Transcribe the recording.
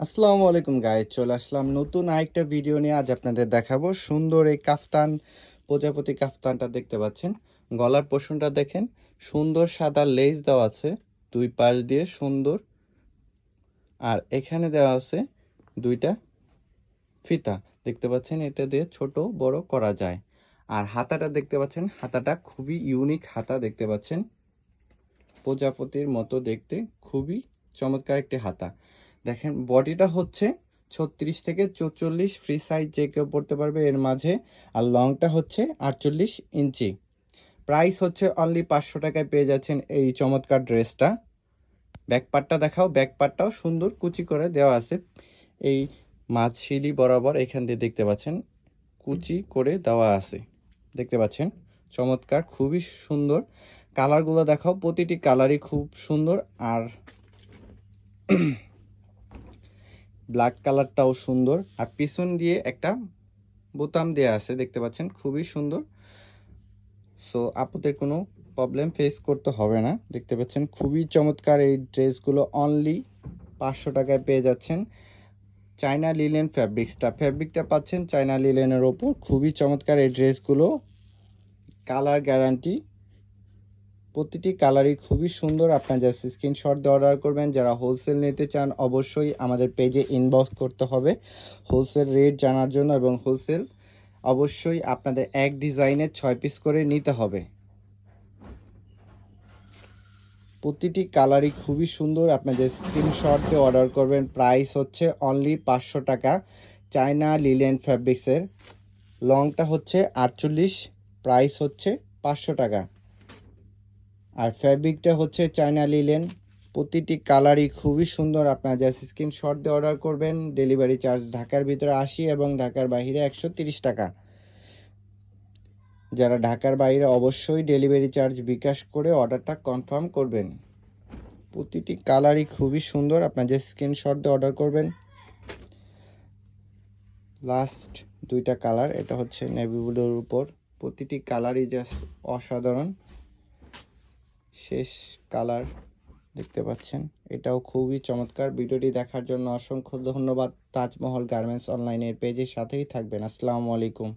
আসসালামু আলাইকুম গাইস, চলে আসলাম নতুন আরেকটা ভিডিও নিয়ে। আজ আপনাদের দেখাবো সুন্দর এই কাফতান, প্রজাপতি কাফতানটা দেখতে পাচ্ছেন। গলার পোর্শনটা দেখেন, সুন্দর সাদা লেস দেওয়া আছে দুই পাশ দিয়ে সুন্দর। আর এখানে দেওয়া আছে দুইটা ফিতা, দেখতে পাচ্ছেন। এটা দিয়ে ছোট বড় করা যায়। আর হাতাটা দেখতে পাচ্ছেন, হাতাটা খুবই ইউনিক হাতা দেখতে পাচ্ছেন, প্রজাপতির মতো দেখতে, খুবই চমৎকার একটি হাতা। দেখেন বডিটা হচ্ছে 36 থেকে 44, ফ্রি সাইজ যে কেউ পড়তে পারবে এর মাঝে। আর লংটা হচ্ছে 48 ইঞ্চি। প্রাইস হচ্ছে অনলি 500 টাকায় পেয়ে যাচ্ছেন এই চমৎকার ড্রেসটা। ব্যাকপার্টটা দেখাও, ব্যাকপার্টটাও সুন্দর কুচি করে দেওয়া আছে। এই মাঝশিলি বরাবর এখান দিয়ে দেখতে পাচ্ছেন কুচি করে দেওয়া আছে, দেখতে পাচ্ছেন। চমৎকার, খুবই সুন্দর। কালারগুলো দেখাও, প্রতিটি কালারই খুব সুন্দর। আর ব্ল্যাক কালারটাও সুন্দর। আর পিছন দিয়ে একটা বোতাম দেওয়া আছে, দেখতে পাচ্ছেন, খুবই সুন্দর। সো আপনাদের কোনো প্রবলেম ফেস করতে হবে না। দেখতে পাচ্ছেন খুবই চমৎকার এই ড্রেসগুলো অনলি 500 টাকায় পেয়ে যাচ্ছেন। চায়না লিলেন ফ্যাব্রিকটা পাচ্ছেন চায়না লিলেনের ওপর। খুবই চমৎকার এই ড্রেসগুলো, কালার গ্যারান্টি, প্রতিটি কালারই খুবই সুন্দর। আপনার জাস্ট স্ক্রিনশট দিয়ে অর্ডার করবেন। যারা হোলসেল নিতে চান অবশ্যই আমাদের পেজে ইনবক্স করতে হবে হোলসেল রেট জানার জন্য, এবং হোলসেল অবশ্যই আপনাদের এক ডিজাইনের 6 পিস করে নিতে হবে। প্রতিটি কালারই খুবই সুন্দর। আপনাদের স্ক্রিনশট দিয়ে অর্ডার করবেন। প্রাইস হচ্ছে অনলি 500 টাকা। চায়না লিলেন ফ্যাব্রিক্সের, লংটা হচ্ছে 48, প্রাইস হচ্ছে 500 টাকা। আর ফ্যাব্রিকটা হচ্ছে চায়না লিলেন। প্রতিটি কালারই খুবই সুন্দর। আপনারা জাস্ট স্ক্রিনশট দিয়ে অর্ডার করবেন। ডেলিভারি চার্জ ঢাকার ভিতরে 80 এবং ঢাকার বাইরে 130 টাকা। যারা ঢাকার বাইরে অবশ্যই ডেলিভারি চার্জ বিকাশ করে অর্ডারটা কনফার্ম করবেন। প্রতিটি কালারই খুবই সুন্দর। আপনারা জাস্ট স্ক্রিনশট দিয়ে অর্ডার করবেন। লাস্ট দুইটা কালার, এটা হচ্ছে নেভি ব্লুর উপর। প্রতিটি কালারই জাস্ট অসাধারণ। শেষ কালার দেখতে পাচ্ছেন, এটাও খুবই চমৎকার। ভিডিওটি দেখার জন্য অসংখ্য ধন্যবাদ। তাজমহল গার্মেন্টস অনলাইনের পেজের সাথেই থাকবেন। আসসালামু আলাইকুম।